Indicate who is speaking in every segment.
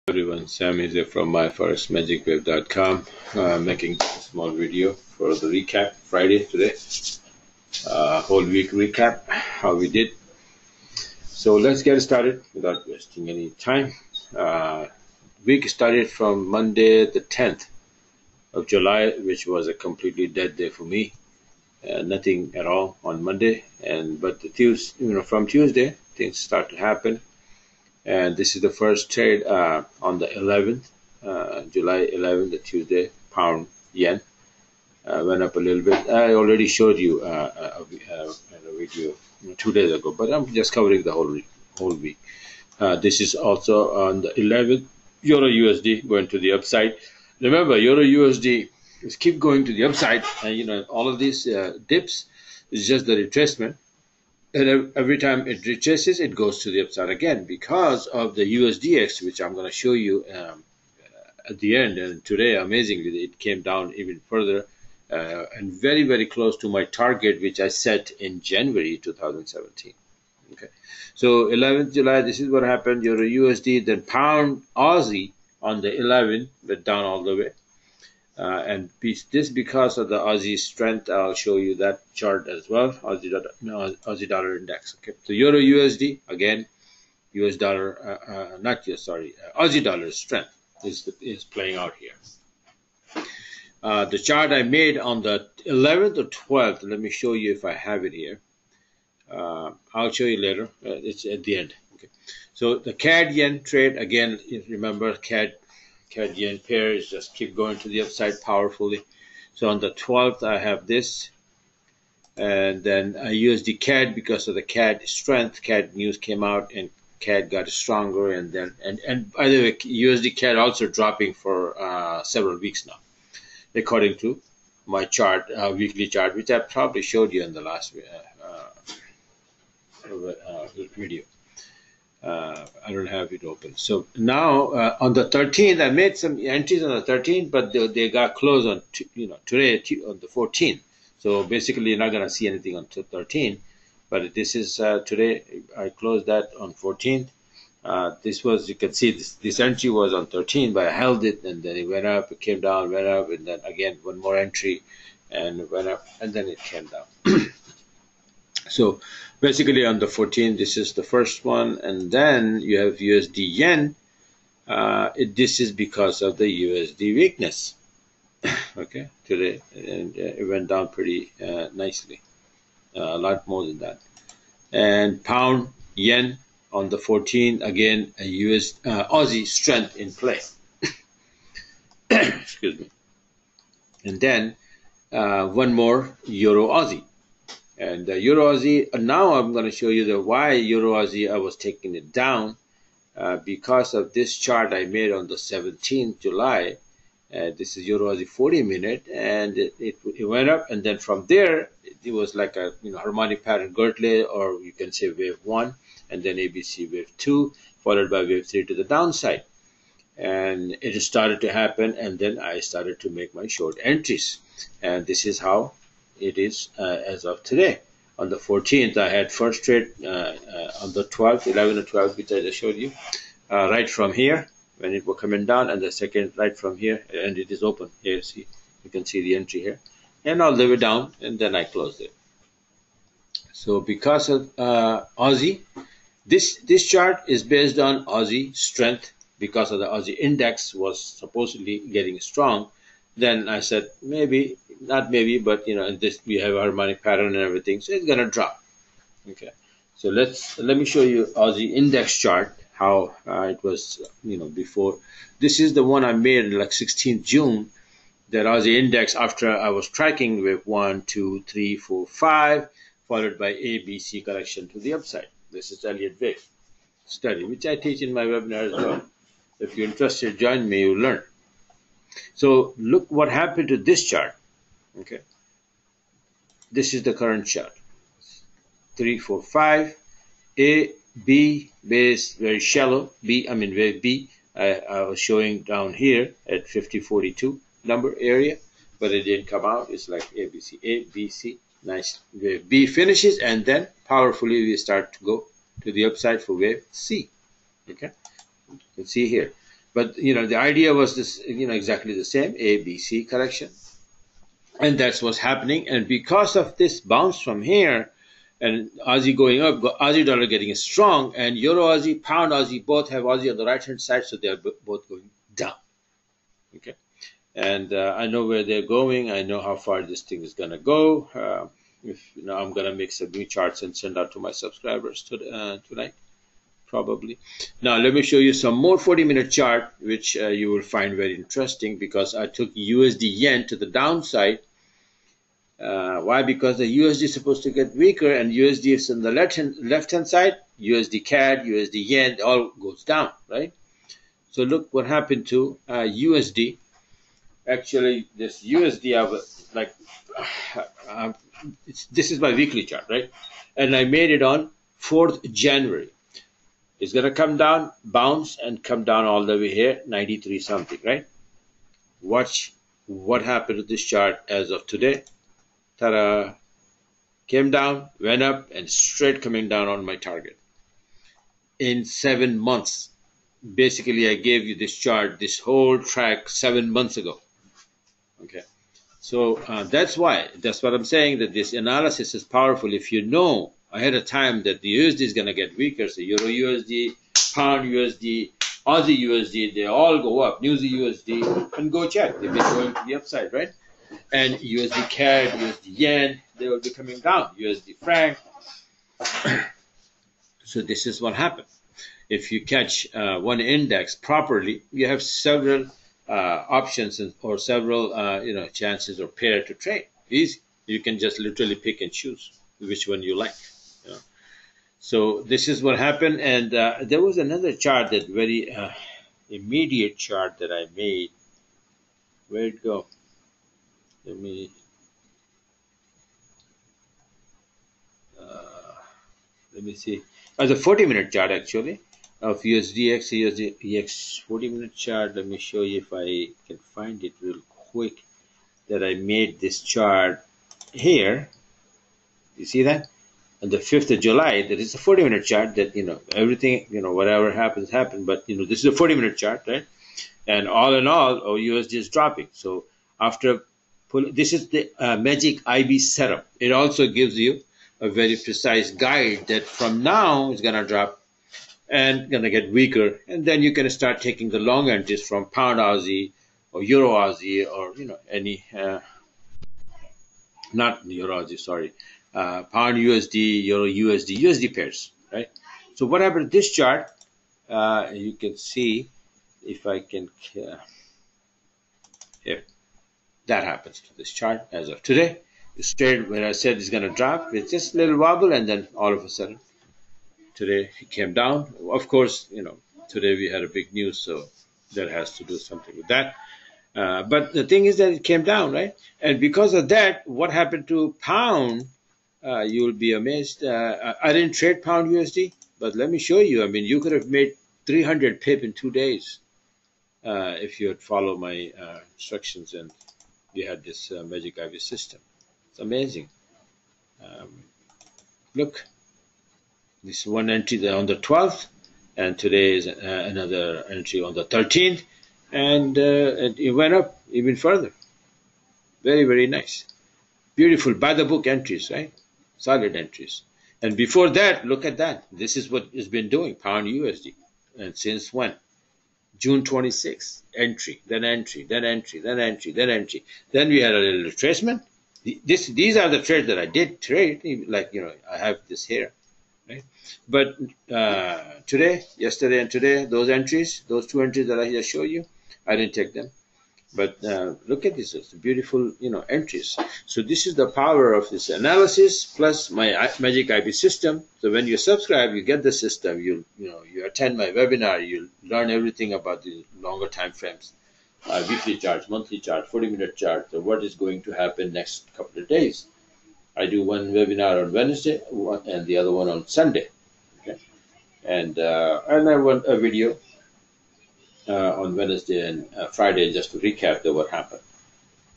Speaker 1: Everyone, Sam is here from myforexmagicwave.com, making a small video for the recap Friday today, whole week recap, how we did. So let's get started without wasting any time. Week started from Monday the 10th of July, which was a completely dead day for me. Nothing at all on Monday, but from Tuesday things start to happen. And this is the first trade on the 11th, July 11th, the Tuesday, pound yen went up a little bit. I already showed you a video 2 days ago, but I'm just covering the whole week. This is also on the 11th, EUR-USD going to the upside. Remember, EUR-USD is keep going to the upside, and all of these dips is just the retracement. And every time it retraces, it goes to the upside again because of the USDX, which I'm going to show you at the end. And today, amazingly, it came down even further and very, very close to my target, which I set in January 2017. Okay, so 11th July, this is what happened. Euro USD, then pound Aussie on the 11th went down all the way. And this because of the Aussie strength. I'll show you that chart as well. Aussie dollar index. Okay, so Euro USD again, US dollar, Aussie dollar strength is playing out here. The chart I made on the 11th or 12th. Let me show you if I have it here. I'll show you later. It's at the end. Okay, so the CAD yen trade again. Remember CAD yen pairs just keep going to the upside powerfully. So on the 12th I have this, and then USD CAD, because of the CAD strength, CAD news came out and CAD got stronger, and by the way, USD CAD also dropping for several weeks now, according to my chart, weekly chart, which I probably showed you in the last video. I don't have it open. So now on the 13th, I made some entries on the 13th, but they got closed on today on the 14th. So basically, you're not going to see anything on 13th. But this is today. I closed that on 14th. This was, you can see this entry was on 13th, but I held it, and then it went up, it came down, went up, and then again one more entry, and it went up, and then it came down. So basically on the 14th, this is the first one, and then you have USD yen. This is because of the USD weakness. Okay, today, and it went down pretty nicely, a lot more than that. And pound yen on the 14th, again a Aussie strength in play. Excuse me. And then one more Euro Aussie. And Euro Aussie, now I'm going to show you why Euro Aussie I was taking it down because of this chart I made on the 17th July. This is Euro Aussie 40-minute, and it went up, and then from there it was like a harmonic pattern girdle, or you can say wave 1, and then ABC wave 2, followed by wave 3 to the downside. And it started to happen, and then I started to make my short entries, and this is how it is as of today. On the 14th, I had first trade on the 12th, 11 or 12, which I just showed you, right from here when it was coming down, and the second right from here, and it is open. Here, see, you can see the entry here, and all the way down, and then I closed it. So because of Aussie, this chart is based on Aussie strength, because of the Aussie index was supposedly getting strong. Then I said maybe, not maybe, but this we have a harmonic pattern and everything, so it's gonna drop. Okay, so let me show you Aussie index chart, how it was before. This is the one I made like 16th June. That Aussie index, after I was tracking with 1, 2, 3, 4, 5, followed by A, B, C correction to the upside. This is Elliott Wave study, which I teach in my webinar as well. If you're interested, join me, you'll learn. So look what happened to this chart. Okay, this is the current chart. 3, 4, 5. A, B base very shallow. Wave B. I was showing down here at 5042 number area, but it didn't come out. It's like ABC, A, B, C. Nice. Wave B finishes, and then powerfully we start to go to the upside for wave C. Okay, you can see here. But the idea was this, exactly the same, A, B, C correction. And that's what's happening. And because of this bounce from here, and Aussie going up, Aussie dollar getting strong, and Euro Aussie, Pound Aussie, both have Aussie on the right hand side, so they're both going down. Okay, and I know where they're going. I know how far this thing is gonna go. I'm gonna make some new charts and send out to my subscribers tonight, probably. Now let me show you some more 40-minute chart, which you will find very interesting, because I took USD yen to the downside. Why? Because the USD is supposed to get weaker, and USD is on the left hand side. USD CAD, USD yen, all goes down, right? So look what happened to USD. Actually, this USD, I was like, this is my weekly chart, right? And I made it on 4th January. It's gonna come down, bounce, and come down all the way here, 93 something, right? Watch what happened to this chart as of today. Ta-da! Came down, went up, and straight coming down on my target. In 7 months. Basically, I gave you this chart, this whole track 7 months ago. Okay. So that's why, that's what I'm saying, that this analysis is powerful if you know ahead of time that the USD is going to get weaker. So Euro USD, Pound USD, Aussie USD, they all go up. New USD, and go check. They've been going to the upside, right? And USD CAD, USD yen, they will be coming down. USD franc. So this is what happens. If you catch one index properly, you have several options or several chances or pair to trade. Easy. You can just literally pick and choose which one you like. So this is what happened. And there was another chart, that very immediate chart that I made. Where'd it go? Let me see. The 40-minute chart actually of USDX, USDX 40-minute chart. Let me show you if I can find it real quick. That I made this chart here. You see that? On the 5th of July, that is a 40-minute chart. That everything, whatever happens, But this is a 40-minute chart, right? And all in all, USD is dropping. So after this is the Magic IB setup. It also gives you a very precise guide that from now it's gonna drop and gonna get weaker, and then you can start taking the long entries from Pound Aussie or Euro Aussie or any not Euro Aussie, sorry, Pound USD, Euro USD, USD pairs, right? So what happened to this chart? You can see if I can here. That happens to this chart as of today. It stayed where I said it's going to drop. It's just a little wobble, and then all of a sudden, today it came down. Of course, today we had a big news, so that has to do something with that. But the thing is that it came down, right? And because of that, what happened to Pound? You'll be amazed. I didn't trade Pound USD, but let me show you. I mean, you could have made 300 pip in 2 days if you had followed my instructions and we had this Magic IB system. It's amazing. Look, this one entry on the 12th, and today is another entry on the 13th, and it went up even further. Very, very nice. Beautiful, by the book entries, right? Solid entries. And before that, look at that. This is what it's been doing, Pound USD. And since when? June 26th, entry, then entry, then entry, then entry, then entry. Then we had a little retracement. These are the trades that I did trade, like, I have this here, right? But today, yesterday and today, those entries, those 2 entries that I just showed you, I didn't take them. But look at this, it's beautiful, entries. So this is the power of this analysis plus my Magic IB system. So when you subscribe, you get the system. You attend my webinar. You learn everything about the longer time frames, weekly charts, monthly chart, 40-minute chart. So what is going to happen next couple of days? I do one webinar on Wednesday and the other one on Sunday. Okay, and I want a video on Wednesday and Friday just to recap what happened.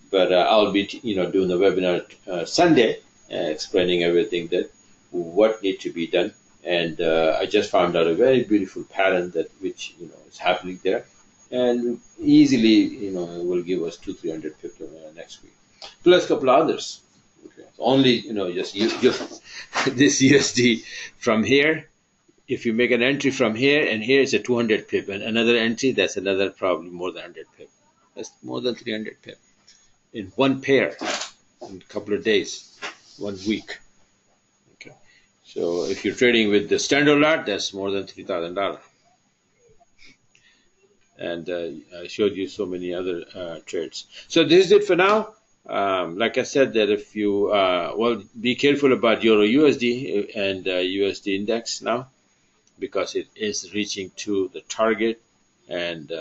Speaker 1: But I'll be doing the webinar Sunday, explaining everything that what needs to be done. And I just found out a very beautiful pattern which is happening there. and easily, you know, it will give us 200-300 pips next week, plus a couple of others. Okay, only, you know, just this USD from here. If you make an entry from here and here, it's a 200 pip, and another entry, that's another probably more than 100 pip. That's more than 300 pip in one pair in a couple of days, 1 week. Okay, so if you're trading with the standard lot, that's more than $3,000. And I showed you so many other trades. So this is it for now. Like I said, that if you well, be careful about EUR-USD and USD index now, because it is reaching to the target, and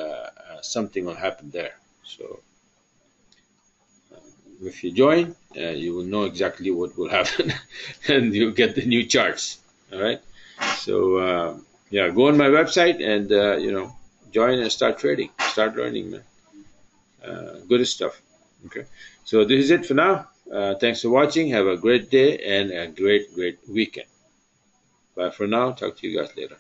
Speaker 1: something will happen there. So if you join, you will know exactly what will happen, and you'll get the new charts. All right. So yeah, go on my website and you know, join and start trading, start learning, man. Good stuff. Okay. So this is it for now. Thanks for watching. Have a great day and a great weekend. Bye for now. Talk to you guys later.